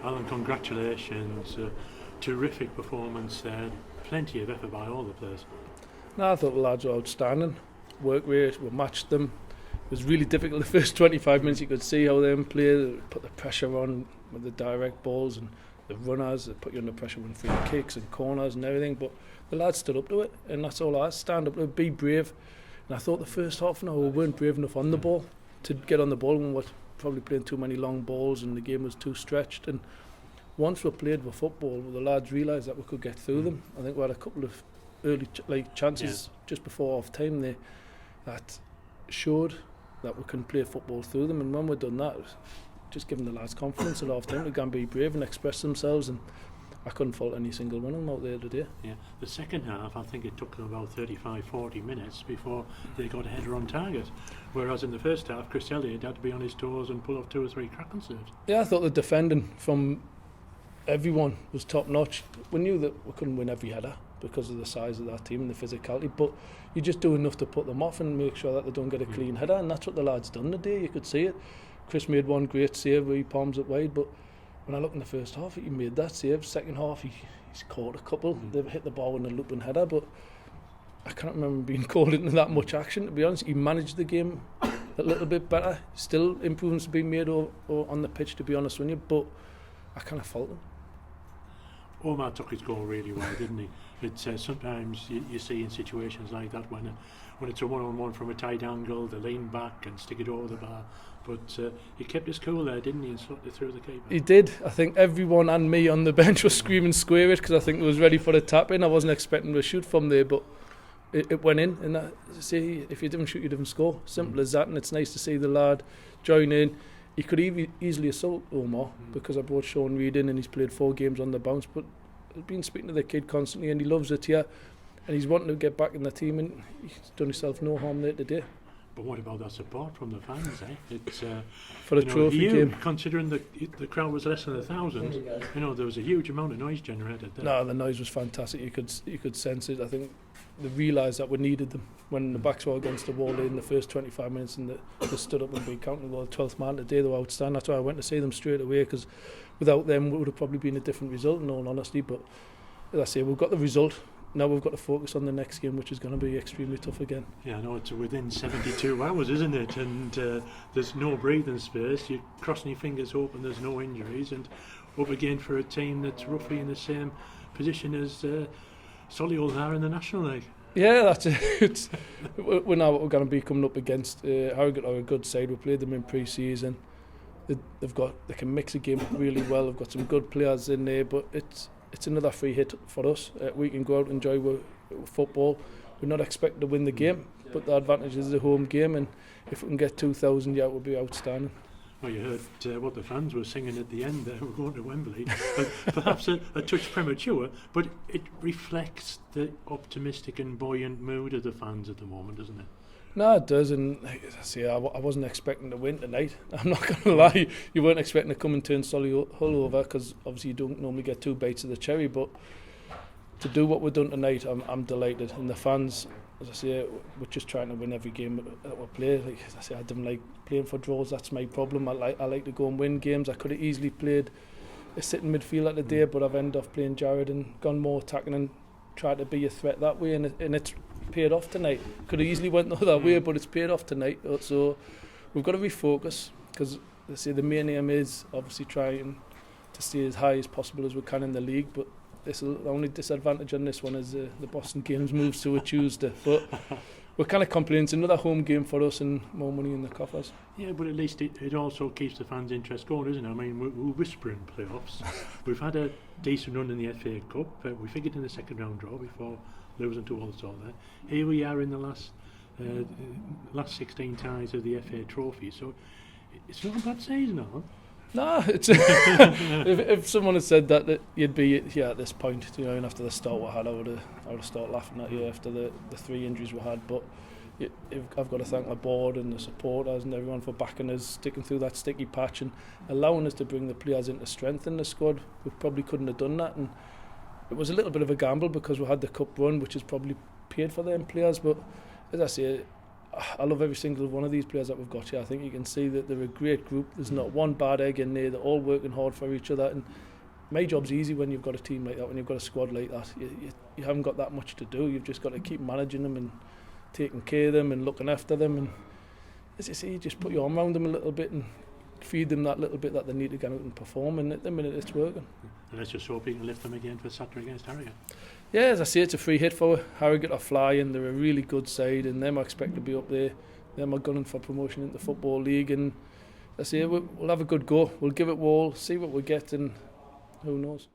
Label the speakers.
Speaker 1: Alan, congratulations. Terrific performance there. Plenty of effort by all the players.
Speaker 2: No, I thought the lads were outstanding. Work rate, we matched them. It was really difficult the first 25 minutes. You could see how they play, put the pressure on with the direct balls and the runners, they put you under pressure with free kicks and corners and everything, but the lads stood up to it, and that's all I asked, stand up to it, be brave. And I thought the first half an hour we weren't brave enough on the ball to get on the ball, and we were probably playing too many long balls and the game was too stretched. And once we played with football, the lads realised that we could get through them. I think we had a couple of early chances just before half time there that showed that we can play football through them, and when we've done that, just giving the lads confidence at half time to go and be brave and express themselves, and I couldn't fault any single one of them out there today.
Speaker 1: Yeah, the second half, I think it took them about 35-40 minutes before they got a header on target, whereas in the first half Chris Elliott had to be on his toes and pull off 2 or 3 cracking saves.
Speaker 2: Yeah, I thought the defending from everyone was top notch. We knew that we couldn't win every header because of the size of that team and the physicality, but you just do enough to put them off and make sure that they don't get a clean header, and that's what the lads done today. You could see it. Chris made one great save where he palms it wide, but when I look in the first half, he made that save. Second half, he's caught a couple. They've hit the ball in a looping header, but I can't remember being called into that much action, to be honest. He managed the game a little bit better. Still improvements being made or on the pitch, to be honest with you, but I kind of fault him.
Speaker 1: Omar took his goal really well, didn't he? It's sometimes you see in situations like that when it's a one-on-one from a tight angle, they lean back and stick it over the bar. But he kept his cool there, didn't he, and slotted it through the keeper. He
Speaker 2: did. I think everyone and me on the bench was screaming square it because I think it was ready for the tap in. I wasn't expecting to shoot from there, but it went in. And see, if you didn't shoot, you didn't score. Simple as that. And it's nice to see the lad join in. He could easily assault Omar because I brought Sean Reid in and he's played 4 games on the bounce, but I've been speaking to the kid constantly and he loves it here and he's wanting to get back in the team, and he's done himself no harm there today.
Speaker 1: But what about that support from the fans, eh? It's
Speaker 2: for the trophy game.
Speaker 1: Considering the crowd was less than 1,000, there was a huge amount of noise generated there.
Speaker 2: No, the noise was fantastic. You could sense it. I think they realised that we needed them when the backs were against the wall in the first 25 minutes, and they stood up and been counting the 12th man today. They were outstanding. That's why I went to see them straight away, because without them it would have probably been a different result, in all honesty. But as I say, we've got the result. Now we've got to focus on the next game, which is going to be extremely tough again.
Speaker 1: Yeah, I know, it's within 72 hours, isn't it? And there's no breathing space. You're crossing your fingers hoping there's no injuries, and up again for a team that's roughly in the same position as Solihull are in the National League.
Speaker 2: Yeah, that's it. We know what we're going to be coming up against. Harrogate are a good side. We played them in pre-season. They can mix a game really well. They've got some good players in there, but it's another free hit for us. We can go out and enjoy football. We're not expecting to win the game, but the advantage is the home game, and if we can get 2,000, yeah, it would be outstanding.
Speaker 1: Well, you heard what the fans were singing at the end there. We're going to Wembley. Perhaps a touch premature, but it reflects the optimistic and buoyant mood of the fans at the moment, doesn't it?
Speaker 2: No, it does, and see, I wasn't expecting to win tonight. I'm not going to lie. You weren't expecting to come and turn Solihull over, because obviously you don't normally get 2 bites of the cherry, but to do what we've done tonight, I'm delighted. And the fans, as I say, we're just trying to win every game that we play. Like as I say, I don't like playing for draws. That's my problem. I like to go and win games. I could have easily played a sitting midfielder today, but I've ended up playing Jared and gone more attacking and tried to be a threat that way, and it's paid off tonight. Could have easily went the other way, but it's paid off tonight. So we've got to refocus, because they say the main aim is obviously trying to stay as high as possible as we can in the league, but the only disadvantage on this one is the Boston games moves to a Tuesday. But we're kind of complaining it's another home game for us and more money in the coffers.
Speaker 1: Yeah, but at least it also keeps the fans' interest going, isn't it? I mean, we're whispering playoffs. We've had a decent run in the FA Cup. We figured in the second round draw before losing to Walsall there. Here we are in the last 16 ties of the FA Trophy, so it's not a bad season, Alan.
Speaker 2: No, it's if someone had said that you'd be here at this point, and after the start we had, I would have started laughing at you after the 3 injuries we had. But I've got to thank the board and the supporters and everyone for backing us, sticking through that sticky patch and allowing us to bring the players into strength in the squad. We probably couldn't have done that, and it was a little bit of a gamble because we had the cup run, which has probably paid for them players. But as I say, I love every single one of these players that we've got here. I think you can see that they're a great group. There's not one bad egg in there. They're all working hard for each other. And my job's easy when you've got a team like that, when you've got a squad like that. You haven't got that much to do. You've just got to keep managing them and taking care of them and looking after them. And as you say, you just put your arm around them a little bit and feed them that little bit that they need to get out and perform. And at the minute, it's working.
Speaker 1: And let's just hope you can lift them again for Saturday against Harrogate.
Speaker 2: Yeah, as I say, it's a free hit for Harrogate. Are flying. They're a really good side, and them I expect to be up there. Them are gunning for promotion into the Football League, and I say we'll have a good go. We'll give it all, see what we get, and who knows.